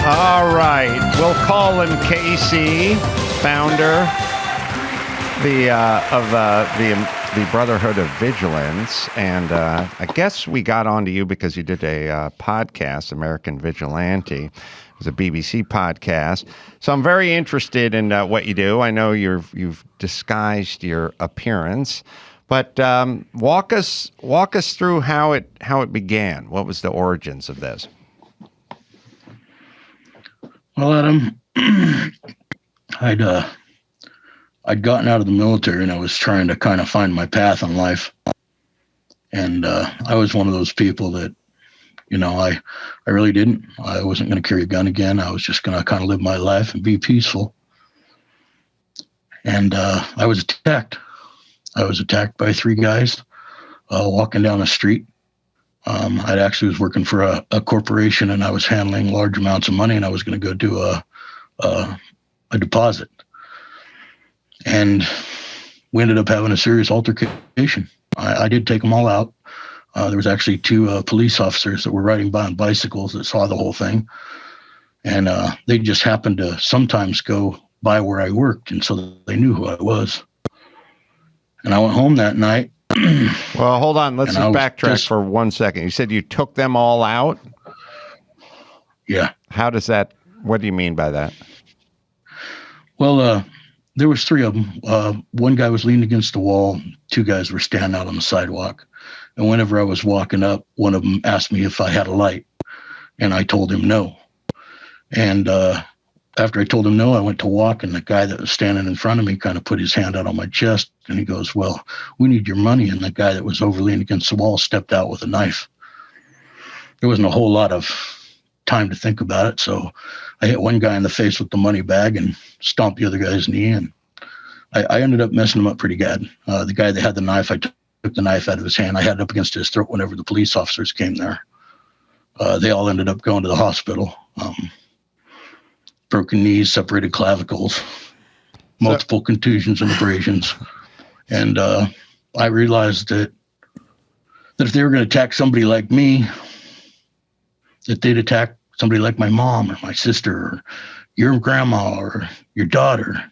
All right. We'll call him Casey, founder of the Brotherhood of Vigilance. And I guess we got onto you because you did a podcast, American Vigilante. It was a BBC podcast. So I'm very interested in what you do. I know you've disguised your appearance, but walk us through how it began. What was the origins of this? Well, Adam, I'd gotten out of the military and I was trying to kind of find my path in life. And I was one of those people that, I really didn't. I wasn't going to carry a gun again. I was just going to kind of live my life and be peaceful. And I was attacked. I was attacked by three guys walking down the street. I actually was working for a corporation and I was handling large amounts of money and I was going to go do a deposit. And we ended up having a serious altercation. I did take them all out. There was actually two police officers that were riding by on bicycles that saw the whole thing. And they just happened to sometimes go by where I worked. And so they knew who I was. And I went home that night. Well, hold on. Let's just backtrack for 1 second. You said you took them all out? Yeah. What do you mean by that? Well, there was three of them. One guy was leaning against the wall. Two guys were standing out on the sidewalk. And whenever I was walking up, one of them asked me if I had a light. And I told him no. And after I told him no, I went to walk, and the guy that was standing in front of me kind of put his hand out on my chest, and he goes, "Well, we need your money." And the guy that was overleaning against the wall stepped out with a knife. There wasn't a whole lot of time to think about it, so I hit one guy in the face with the money bag and stomped the other guy's knee, and I ended up messing him up pretty bad. The guy that had the knife, I took the knife out of his hand. I had it up against his throat whenever the police officers came there. They all ended up going to the hospital. Broken knees, separated clavicles, multiple contusions and abrasions. And I realized that if they were going to attack somebody like me, that they'd attack somebody like my mom or my sister or your grandma or your daughter.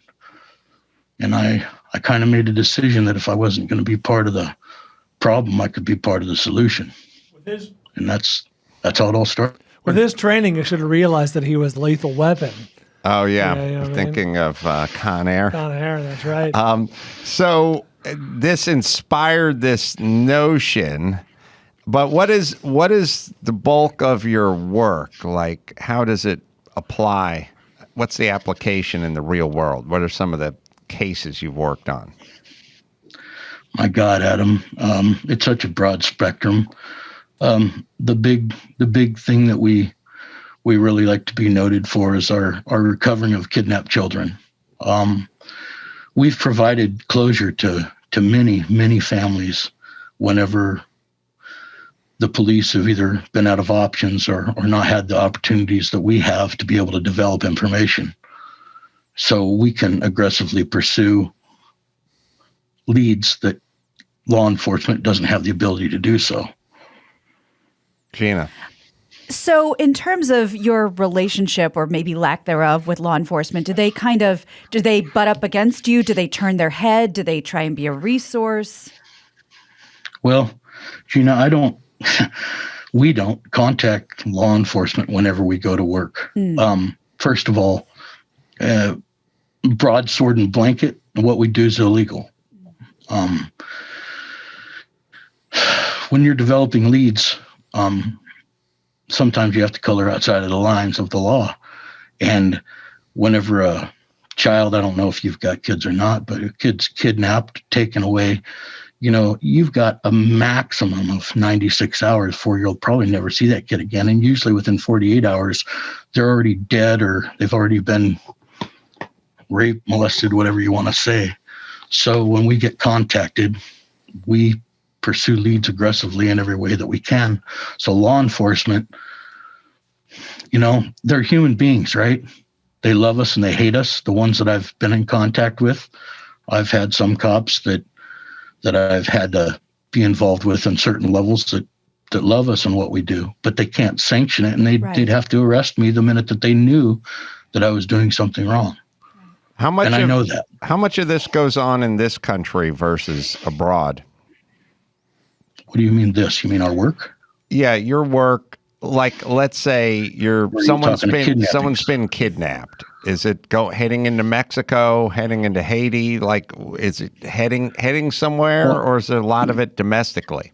And I kind of made a decision that if I wasn't going to be part of the problem, I could be part of the solution. And that's how it all started. With his training, you should have realized that he was Lethal Weapon. Oh, yeah. Thinking of Con Air. Con Air, that's right. So this inspired this notion, but what is the bulk of your work? Like, how does it apply? What's the application in the real world? What are some of the cases you've worked on? My God, Adam, it's such a broad spectrum. The big thing that we really like to be noted for is our recovering of kidnapped children. We've provided closure to many families whenever the police have either been out of options or not had the opportunities that we have to be able to develop information. So we can aggressively pursue leads that law enforcement doesn't have the ability to do so. Gina. So in terms of your relationship or maybe lack thereof with law enforcement, do they butt up against you? Do they turn their head? Do they try and be a resource? Well, Gina, we don't contact law enforcement whenever we go to work. First of all, broadsword and blanket, what we do is illegal. When you're developing leads, sometimes you have to color outside of the lines of the law. And whenever a child, I don't know if you've got kids or not, but a kid's kidnapped, taken away, you've got a maximum of 96 hours before you'll probably never see that kid again. And usually within 48 hours, they're already dead or they've already been raped, molested, whatever you want to say. So when we get contacted, we pursue leads aggressively in every way that we can. So law enforcement, they're human beings, right? They love us and they hate us. The ones that I've been in contact with, I've had some cops that I've had to be involved with on certain levels that that love us and what we do, but they can't sanction it, and Right. they'd have to arrest me the minute that they knew that I was doing something wrong. How much And I know that. How much of this goes on in this country versus abroad? What do you mean this? You mean our work? Yeah, your work. Like, let's say someone's been kidnapped. Is it heading into Mexico, heading into Haiti? Like, is it heading somewhere, or is there a lot of it domestically?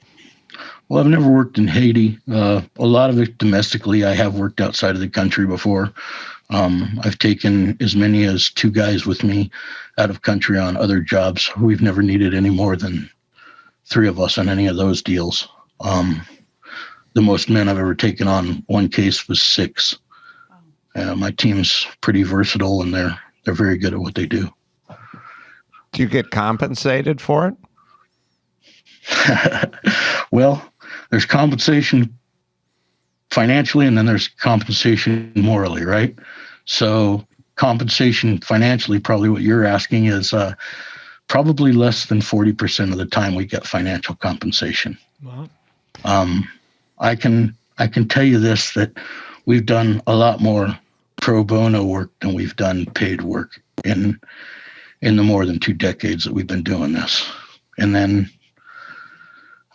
Well, I've never worked in Haiti. A lot of it domestically. I have worked outside of the country before. I've taken as many as 2 guys with me out of country on other jobs. We've never needed any more than 3 of us on any of those deals. The most men I've ever taken on one case was 6. My team's pretty versatile, and they're very good at what they do. Do you get compensated for it? Well, there's compensation financially, and then there's compensation morally, right? So compensation financially, probably what you're asking is probably less than 40% of the time we get financial compensation. Wow. I can tell you this, that we've done a lot more pro bono work than we've done paid work in the more than 2 decades that we've been doing this. And then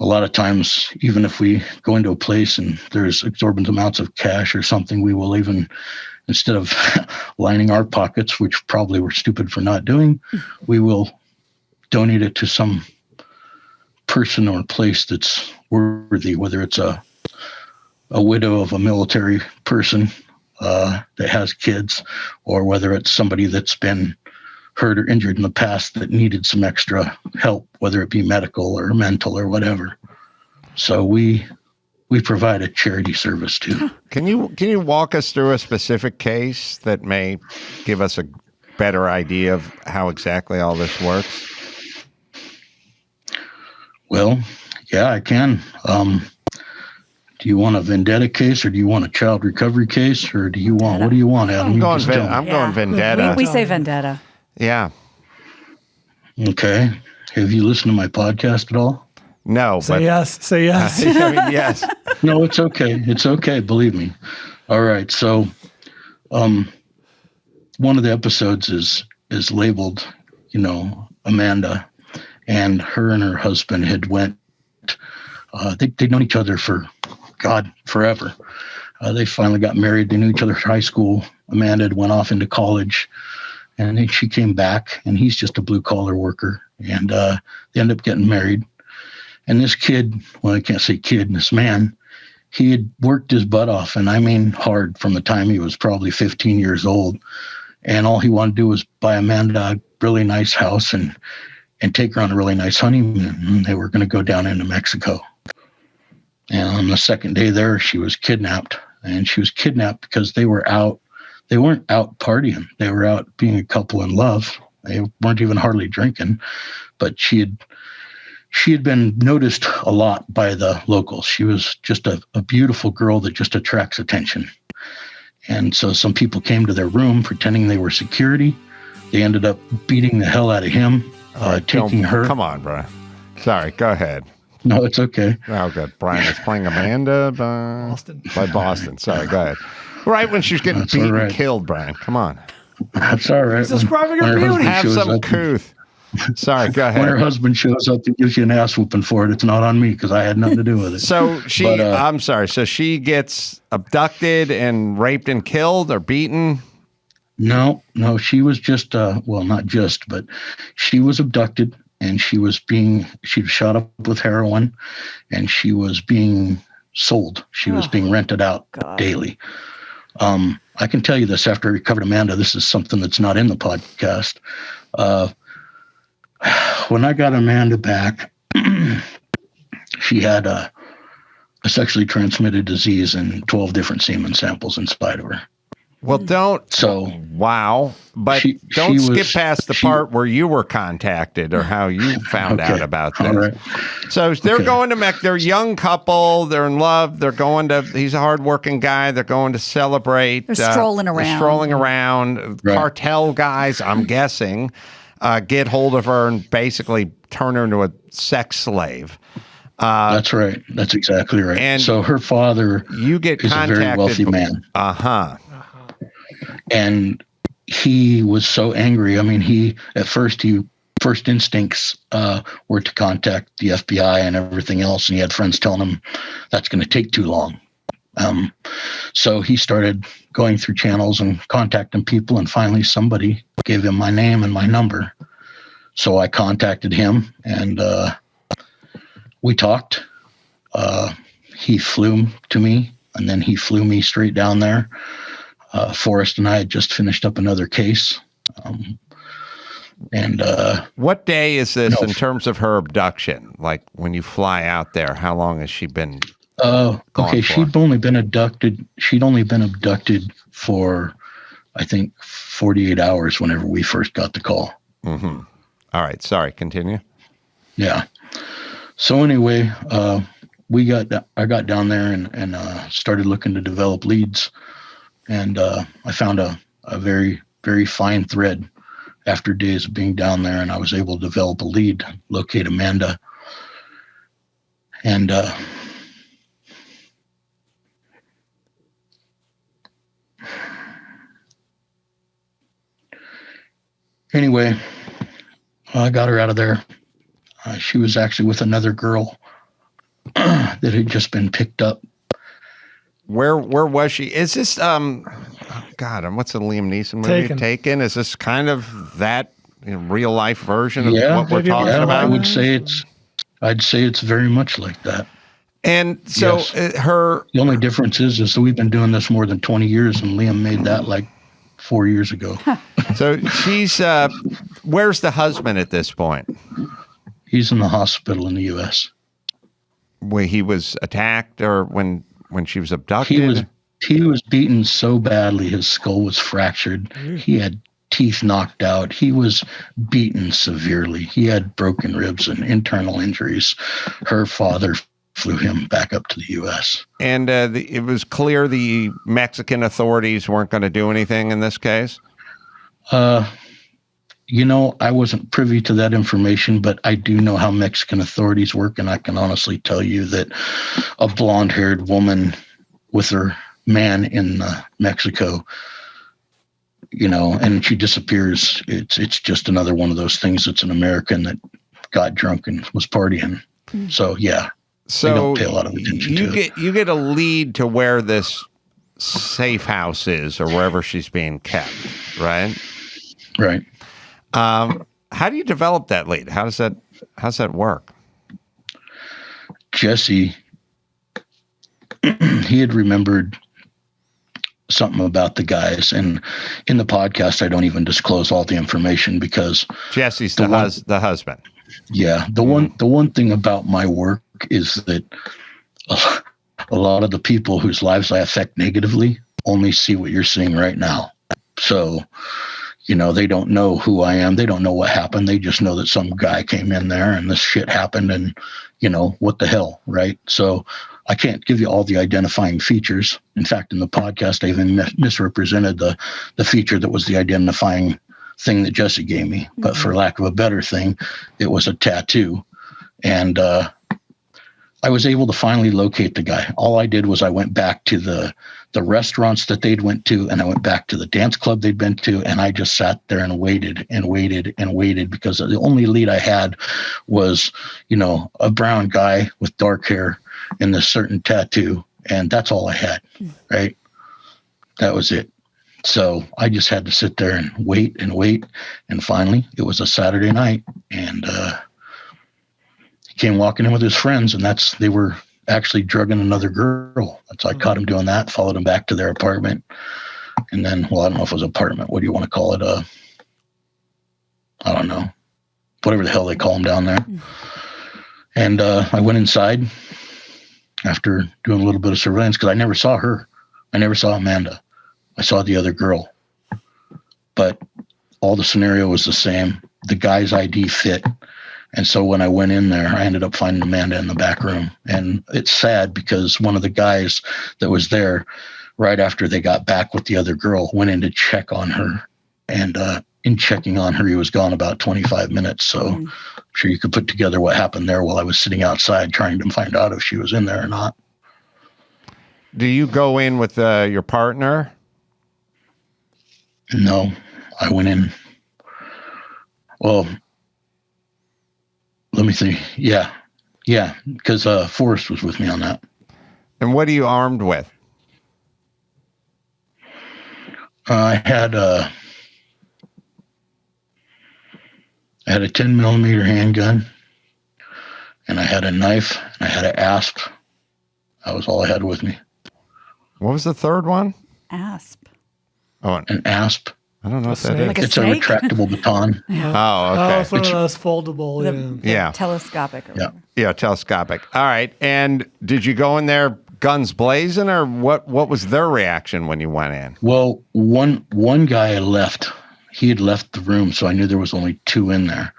a lot of times, even if we go into a place and there's exorbitant amounts of cash or something, we will even, instead of lining our pockets, which probably we're stupid for not doing, we will donate it to some person or place that's worthy, whether it's a widow of a military person that has kids, or whether it's somebody that's been hurt or injured in the past that needed some extra help, whether it be medical or mental or whatever. So we provide a charity service too. Can you walk us through a specific case that may give us a better idea of how exactly all this works? Well, yeah, I can. Do you want a vendetta case, or do you want a child recovery case, or do you want, what do you want, Adam? I'm going vendetta. We say vendetta. Yeah. Okay. Have you listened to my podcast at all? No, Say yes. Say yes. I mean, yes. No, it's okay. It's okay. Believe me. All right. So, one of the episodes is labeled, Amanda, and her husband had went. They'd known each other for, forever. They finally got married. They knew each other from high school. Amanda had went off into college, and then she came back, and he's just a blue collar worker. And they ended up getting married. And this kid, well, I can't say kid, this man, he had worked his butt off, and I mean hard, from the time he was probably 15 years old. And all he wanted to do was buy Amanda a really nice house and take her on a really nice honeymoon. And they were going to go down into Mexico. And on the second day there, she was kidnapped. And she was kidnapped because they were out. They weren't out partying. They were out being a couple in love. They weren't even hardly drinking. But she had been noticed a lot by the locals. She was just a beautiful girl that just attracts attention. And so some people came to their room pretending they were security. They ended up beating the hell out of him, taking her. Come on, Brian. Sorry, go ahead. No, it's okay. Oh, good. Brian is playing Amanda by Boston. Sorry, go ahead. Right when she's getting beaten and killed, Brian. Come on. That's all right. He's describing her beauty. Have some couth. Sorry, go ahead. When her husband shows up and gives you an ass whooping for it, it's not on me because I had nothing to do with it. So I'm sorry. So she gets abducted and raped and killed or beaten? No, she was just, well, not just, but she was abducted, and she was shot up with heroin, and she was being sold. She was being rented out daily. I can tell you this, after I recovered Amanda, this is something that's not in the podcast. When I got Amanda back, she had a sexually transmitted disease and 12 different semen samples inside of her. Well, don't skip past the part where you were contacted or how you found out about this. All right. So they're going to they're a young couple, they're in love, he's a hardworking guy, they're going to celebrate. They're strolling around. Right. Cartel guys, I'm guessing, get hold of her and basically turn her into a sex slave. That's right. That's exactly right. And so her father you get is a contacted. very wealthy man. And he was so angry. I mean, first instincts were to contact the FBI and everything else. And he had friends telling him that's going to take too long. So he started going through channels and contacting people. And finally, somebody gave him my name and my number. So I contacted him and we talked. He flew to me and then he flew me straight down there. Forrest and I had just finished up another case. What day is this in terms of her abduction? Like when you fly out there, how long has she been gone for? She'd only been abducted for, I think, 48 hours whenever we first got the call. Mm-hmm. All right. Sorry. Continue. Yeah. So anyway, I got down there and started looking to develop leads. And I found a very, very fine thread after days of being down there, and I was able to develop a lead, locate Amanda. And anyway, I got her out of there. She was actually with another girl that had just been picked up. Where was she? Is this God? What's the Liam Neeson movie? Taken. Is this kind of that real life version of what we're talking about? I'd say it's very much like that. And so the only difference is that we've been doing this more than 20 years, and Liam made that like 4 years ago. So she's where's the husband at this point? He's in the hospital in the U.S. Where he was attacked, or when she was abducted? He was beaten so badly his skull was fractured. He had teeth knocked out. He was beaten severely. He had broken ribs and internal injuries. Her father flew him back up to the U.S. And it was clear the Mexican authorities weren't going to do anything in this case? I wasn't privy to that information, but I do know how Mexican authorities work, and I can honestly tell you that a blonde-haired woman with her man in Mexico, and she disappears. It's just another one of those things. It's an American that got drunk and was partying. So yeah. So they don't pay a lot of attention to it. You get a lead to where this safe house is, or wherever she's being kept, right? Right. How do you develop that lead? How's that work? Jesse, he had remembered something about the guys, and in the podcast I don't even disclose all the information because Jesse's the husband. Yeah. The one thing about my work is that a lot of the people whose lives I affect negatively only see what you're seeing right now. So, they don't know who I am. They don't know what happened. They just know that some guy came in there and this shit happened and, what the hell, right? So I can't give you all the identifying features. In fact, in the podcast, I even misrepresented the feature that was the identifying thing that Jesse gave me. But for lack of a better thing, it was a tattoo. And I was able to finally locate the guy. All I did was I went back to the restaurants that they'd went to, and I went back to the dance club they'd been to, and I just sat there and waited and waited and waited because the only lead I had was, a brown guy with dark hair and this certain tattoo, and that's all I had, right? That was it. So I just had to sit there and wait, and finally it was a Saturday night, and he came walking in with his friends, and they were actually drugging another girl. So I caught him doing that, followed him back to their apartment. And then, I don't know if it was apartment. What do you want to call it? I don't know. Whatever the hell they call them down there. And I went inside after doing a little bit of surveillance because I never saw her. I never saw Amanda. I saw the other girl. But all the scenario was the same. The guy's ID fit. And so when I went in there, I ended up finding Amanda in the back room. And it's sad because one of the guys that was there right after they got back with the other girl went in to check on her. And in checking on her, he was gone about 25 minutes. So I'm sure you could put together what happened there while I was sitting outside trying to find out if she was in there or not. Do you go in with your partner? No, I went in. Well, let me see. Yeah, because Forrest was with me on that. And what are you armed with? I had a 10 millimeter handgun, and I had a knife, and I had an asp. That was all I had with me. What was the third one? Asp. Oh, An asp. I don't know what that snake? is. Like a It's a snake? retractable baton. Oh, Oh, okay. it's one of those foldable. The Yeah. telescopic. Or Yeah. whatever. Yeah, telescopic. All right. And did you go in there guns blazing, or what was their reaction when you went in? Well, one guy left. He had left the room, so I knew there was only two in there.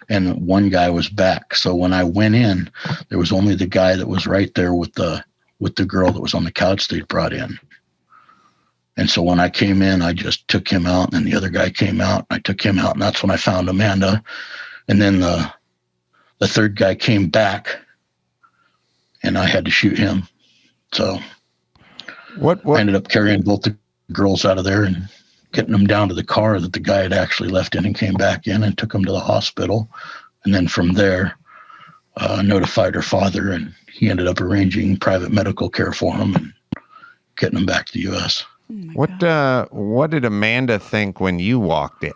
And one guy was back. So when I went in, there was only the guy that was right there with the girl that was on the couch they'd brought in. And so when I came in, I just took him out, and then the other guy came out. I took him out, and that's when I found Amanda. And then the third guy came back, and I had to shoot him. So What? I ended up carrying both the girls out of there and getting them down to the car that the guy had actually left in, and came back in and took them to the hospital. And then from there, notified her father, and he ended up arranging private medical care for him and getting them back to the U.S. Oh my God. What did Amanda think when you walked in?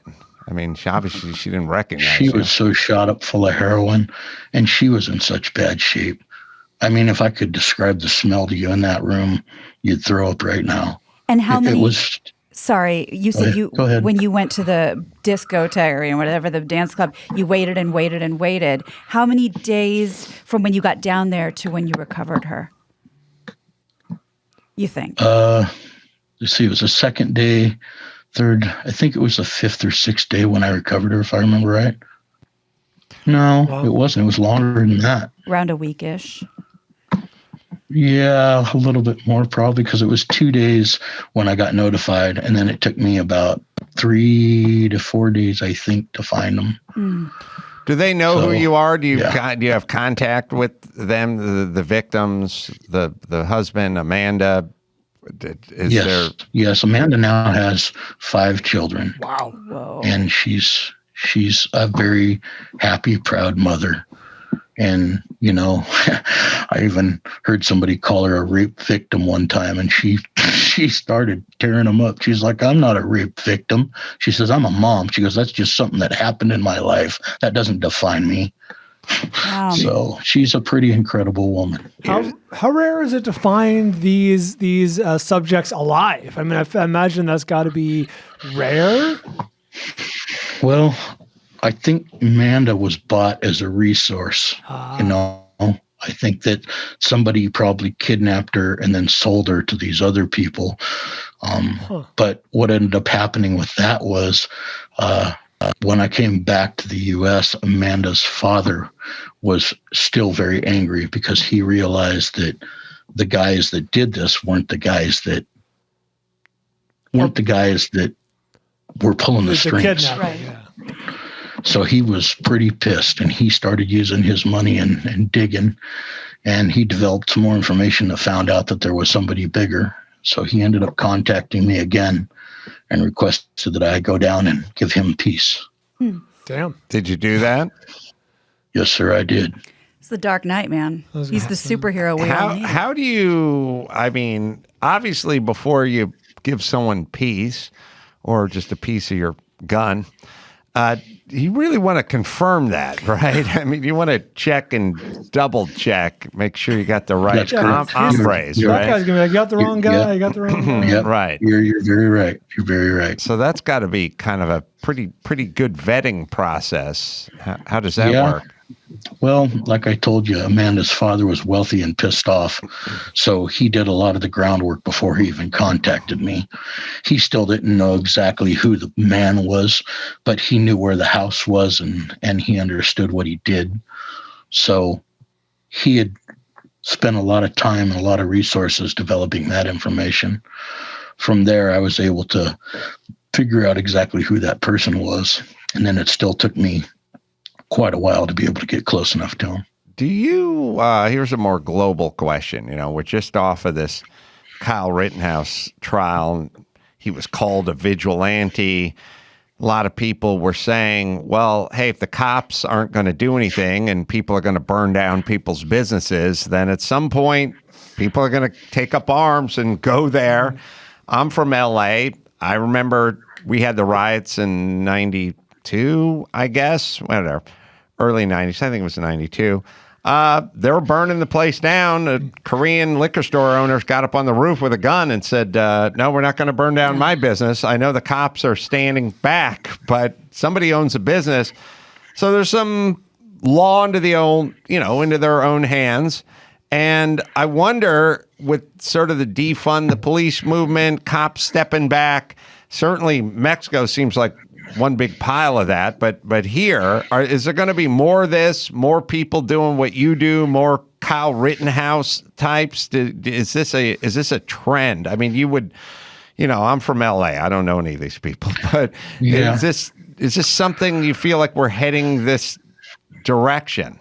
I mean, obviously she didn't recognize She you. was so shot up full of heroin, and she was in such bad shape. I mean, if I could describe the smell to you in that room, you'd throw up right now. And how many? It was. Sorry, you said Go ahead. when you went to the discotheque or whatever, the dance club, you waited and waited and waited. How many days from when you got down there to when you recovered her? You think? Let's see, it was the second day, third, I think it was the fifth or sixth day when I recovered her, if I remember right. No, Wow. It wasn't. It was longer than that. Around a weekish. Yeah, a little bit more probably, because it was 2 days when I got notified, and then it took me about 3 to 4 days, I think, to find them. Do they know who So, you are? Do you yeah. do you have contact with them, the victims, the husband, Amanda? Is there? Yes. Amanda now has 5 children, Wow. Whoa. and she's a very happy, proud mother. And, you know, I even heard somebody call her a rape victim one time, and she started tearing them up. She's like, I'm not a rape victim. She says, I'm a mom. She goes, that's just something that happened in my life. That doesn't define me. So she's a pretty incredible woman. How rare is it to find these subjects alive? I mean, I imagine that's got to be rare. Well, I think Amanda was bought as a resource. You know, I think that somebody probably kidnapped her and then sold her to these other people. But what ended up happening with that was when I came back to the U.S., Amanda's father was still very angry because he realized that the guys that did this weren't the guys that were pulling the strings. kidnapping, Right. yeah. So he was pretty pissed, and he started using his money and digging, and he developed some more information that found out that there was somebody bigger. So he ended up contacting me again and requested that I go down and give him peace. Damn. Did you do that? Yes, sir, I did. It's the Dark Knight, man. was He's the superhero we all need. How do you? I mean, obviously, before you give someone peace or just a piece of your gun, you really want to confirm that, right? I mean, you want to check and double check, make sure you got the right That's correct. hombres, You're That guy's right? gonna be like, you got the wrong guy. Yeah. You got the wrong guy. Yep. Right. You're very right. You're very right. So that's got to be kind of a pretty good vetting process. How does that Yeah. work? Well, like I told you, Amanda's father was wealthy and pissed off. So he did a lot of the groundwork before he even contacted me. He still didn't know exactly who the man was, but he knew where the house was, and he understood what he did. So he had spent a lot of time and a lot of resources developing that information. From there, I was able to figure out exactly who that person was. And then it still took me quite a while to be able to get close enough to him. Do you, here's a more global question. We're just off of this Kyle Rittenhouse trial. He was called a vigilante. A lot of people were saying, well, hey, if the cops aren't going to do anything and people are going to burn down people's businesses, then at some point, people are going to take up arms and go there. I'm from LA. I remember we had the riots in 92, I guess, whatever, early 90s. I think it was 92. They were burning the place down. The Korean liquor store owners got up on the roof with a gun and said, no, we're not going to burn down my business. I know the cops are standing back, but somebody owns a business. So there's some law into their own hands. And I wonder, with sort of the defund the police movement, cops stepping back, certainly Mexico seems like one big pile of that, but here, is there going to be more of this, more people doing what you do, more Kyle Rittenhouse types? Is this a trend? I mean, I'm from LA. I don't know any of these people, but is this something you feel like we're heading this direction?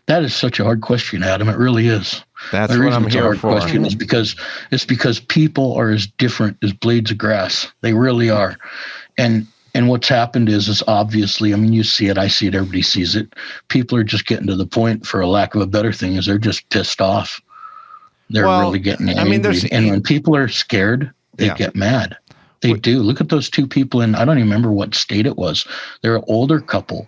That is such a hard question, Adam. It really is. That's the what reason I'm it's a here hard for. question is because people are as different as blades of grass. They really are. And what's happened is obviously, I mean, you see it, I see it, everybody sees it. People are just getting to the point, for a lack of a better thing, is they're just pissed off. They're really getting angry. And when people are scared, they get mad. They do. Look at those two people I don't even remember what state it was. They're an older couple,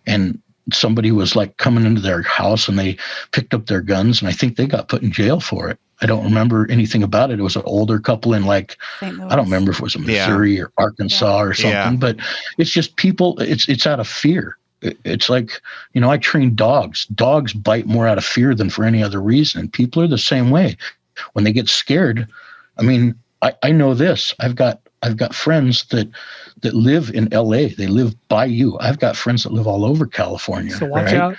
and somebody was like coming into their house and they picked up their guns, and I think they got put in jail for it. I don't remember anything about it. It was an older couple in I don't remember if it was in Missouri or Arkansas or something, but it's just people, it's out of fear. It's like, I train dogs. Dogs bite more out of fear than for any other reason. People are the same way. When they get scared, I mean, I know this. I've got friends that live in LA. They live by you. I've got friends that live all over California. So watch out.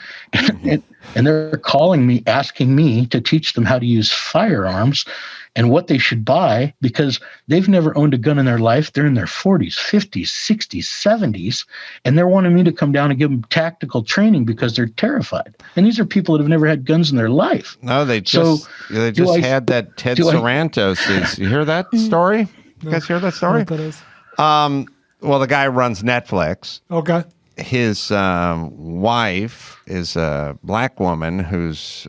And they're calling me, asking me to teach them how to use firearms and what they should buy, because they've never owned a gun in their life. They're in their 40s, 50s, 60s, 70s, and they're wanting me to come down and give them tactical training because they're terrified. And these are people that have never had guns in their life. No, they just had that Ted Sarantos. You hear that story? You guys hear that story? What that is. Well, the guy runs Netflix. Okay. His wife is a black woman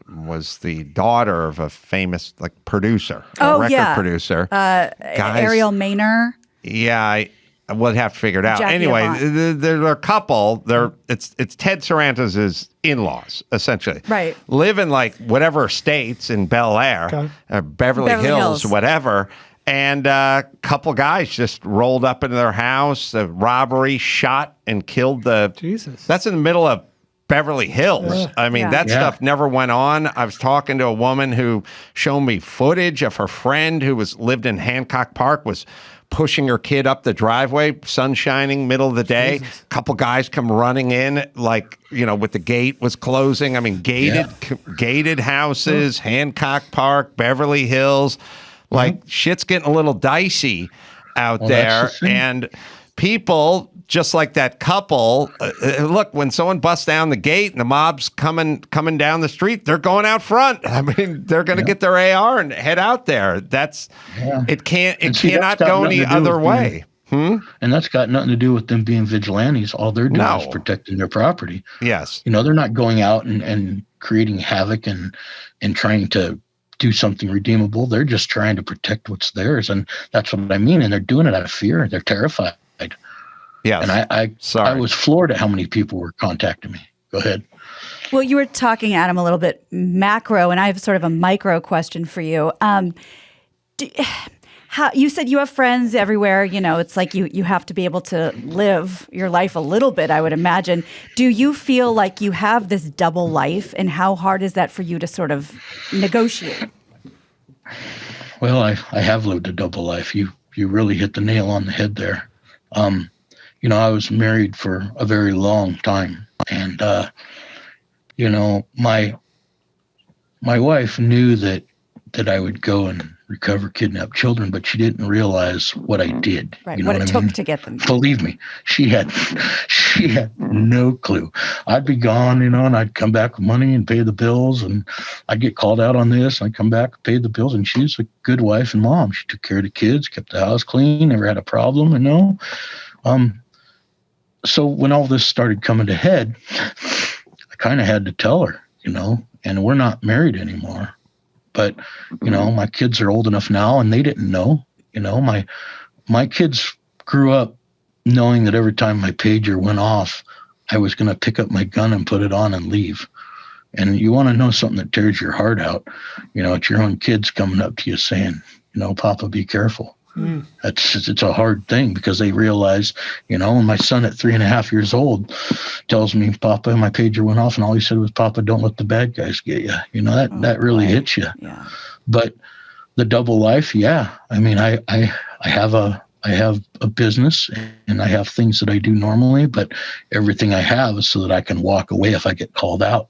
was the daughter of a famous producer, record producer. Ariel Maynor. Yeah, I will have to figure it out. Jackie Anyway, Avant. they're a couple. It's Ted Sarantos' in-laws, essentially. Right. Live in whatever states in Bel Air, Beverly Hills, whatever. And a couple guys just rolled up into their house, a robbery, shot and killed Jesus. That's in the middle of Beverly Hills. Yeah. I mean, that stuff never went on. I was talking to a woman who showed me footage of her friend who lived in Hancock Park, was pushing her kid up the driveway, sun shining, middle of the day. Jesus. A couple guys come running in, with the gate was closing. I mean, gated houses, Hancock Park, Beverly Hills. Shit's getting a little dicey out there. And people, just like that couple, look, when someone busts down the gate and the mob's coming down the street, they're going out front. I mean, they're going to get their AR and head out there. It cannot go any other way. And that's got nothing to do with them being vigilantes. All they're doing is protecting their property. Yes. They're not going out and creating havoc and trying to do something redeemable. They're just trying to protect what's theirs. And that's what I mean. And they're doing it out of fear. They're terrified. Yes. And I was floored at how many people were contacting me. Go ahead. Well, you were talking, Adam, a little bit macro, and I have sort of a micro question for you. You said you have friends everywhere. It's like you have to be able to live your life a little bit, I would imagine. Do you feel like you have this double life, and how hard is that for you to sort of negotiate? Well, I have lived a double life. You really hit the nail on the head there. I was married for a very long time, and my wife knew that I would go and recover kidnapped children, but she didn't realize what I did. Right. You know What it I took mean? to get them. Believe me, she had no clue. I'd be gone, and I'd come back with money and pay the bills, and I'd get called out on this. I'd come back, pay the bills, and she was a good wife and mom. She took care of the kids, kept the house clean, never had a problem, So when all this started coming to head, I kind of had to tell her, and we're not married anymore. But, my kids are old enough now, and they didn't know. My kids grew up knowing that every time my pager went off, I was going to pick up my gun and put it on and leave. And you want to know something that tears your heart out, it's your own kids coming up to you saying, Papa, be careful. It's a hard thing because they realize, and my son at 3.5 years old tells me, Papa, my pager went off, and all he said was, Papa, don't let the bad guys get you. That really hits you. Yeah. But the double life, yeah. I mean, I have a business, and I have things that I do normally, but everything I have is so that I can walk away if I get called out.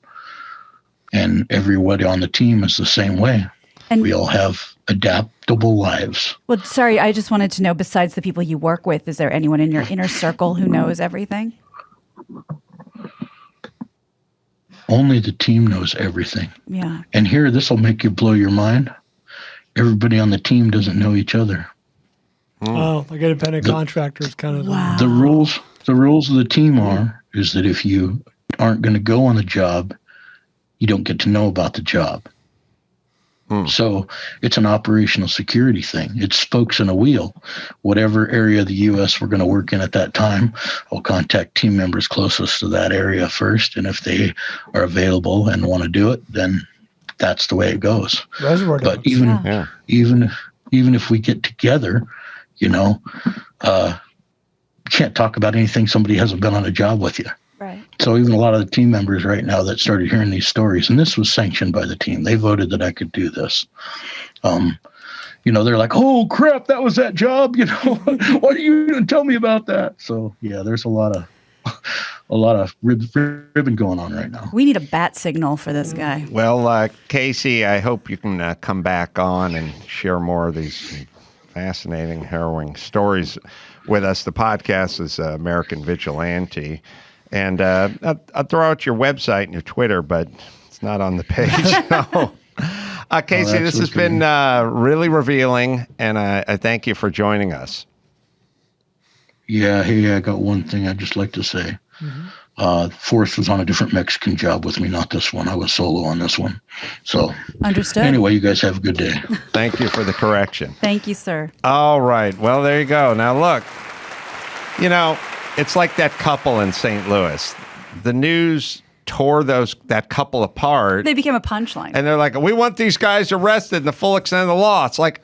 And everybody on the team is the same way. And we all have adaptable lives. Well, sorry, I just wanted to know, besides the people you work with, is there anyone in your inner circle who knows everything? Only the team knows everything. Yeah. And here, this will make you blow your mind. Everybody on the team doesn't know each other. Oh, like independent contractors kind of. Wow. The rules of the team is that if you aren't going to go on the job, you don't get to know about the job. So it's an operational security thing. It's spokes in a wheel. Whatever area of the U.S. we're going to work in at that time, I'll contact team members closest to that area first. And if they are available and want to do it, then that's the way it goes. Reservoir But dogs. even if we get together, you can't talk about anything somebody hasn't been on a job with you. Right. So even a lot of the team members right now that started hearing these stories, and this was sanctioned by the team, they voted that I could do this. They're like, "Oh crap, that was that job." Why do you didn't tell me about that? So yeah, there's a lot of ribbon going on right now. We need a bat signal for this guy. Well, Casey, I hope you can come back on and share more of these fascinating, harrowing stories with us. The podcast is American Vigilante. And I'll throw out your website and your Twitter, but it's not on the page. No. Casey, this has been really revealing, and I thank you for joining us. Yeah, hey, I got one thing I'd just like to say. Forrest was on a different Mexican job with me, not this one. I was solo on this one. So, understood. Anyway, you guys have a good day. Thank you for the correction. Thank you, sir. All right. Well, there you go. Now, look, it's like that couple in St. Louis. The news tore that couple apart. They became a punchline. And they're like, we want these guys arrested in the full extent of the law. It's like,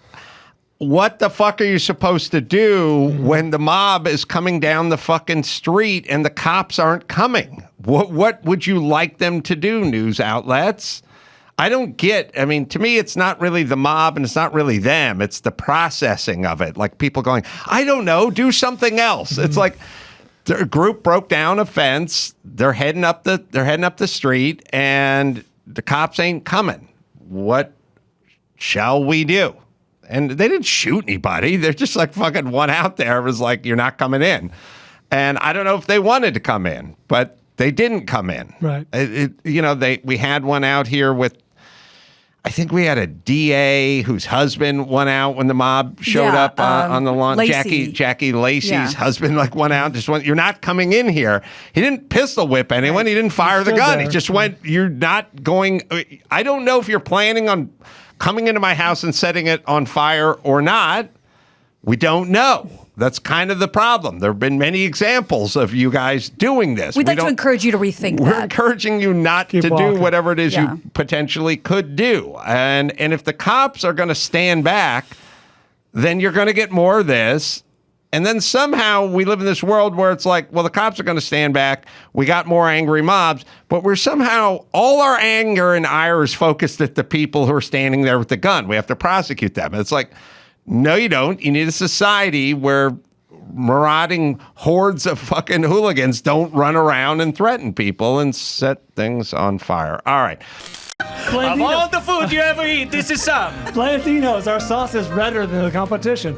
what the fuck are you supposed to do when the mob is coming down the fucking street and the cops aren't coming? What would you like them to do, news outlets? I don't get, to me, it's not really the mob and it's not really them. It's the processing of it. Like people going, I don't know, do something else. It's like the group broke down a fence. They're heading up the street and the cops ain't coming. What shall we do? And they didn't shoot anybody. They're just like fucking one out there was like, you're not coming in. And I don't know if they wanted to come in, but they didn't come in. Right. We had one out here with, I think we had a DA whose husband went out when the mob showed up on the lawn. Lacey. Jackie Lacey's husband went out, just went, you're not coming in here. He didn't pistol whip anyone. He didn't fire the gun. He just went, you're not going. I don't know if you're planning on coming into my house and setting it on fire or not. We don't know. That's kind of the problem. There have been many examples of you guys doing this. We'd like to encourage you to rethink We're that. encouraging you not to do whatever it is you potentially could do. And if the cops are going to stand back, then you're going to get more of this. And then somehow we live in this world where it's like, well, the cops are going to stand back. We got more angry mobs, but we're somehow, all our anger and ire is focused at the people who are standing there with the gun. We have to prosecute them. It's like, no, you don't. You need a society where marauding hordes of fucking hooligans don't run around and threaten people and set things on fire. All right. Of all the food you ever eat, this is some. Blandino's, our sauce is redder than the competition.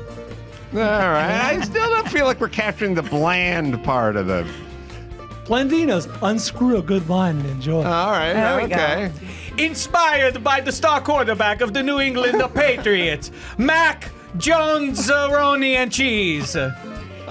All right. I still don't feel like we're capturing the bland part of the. Blandino's, unscrew a good line and enjoy. All right. There we Okay. Inspired by the star quarterback of the New England Patriots, Mac Jones, Zeroni, and Cheese.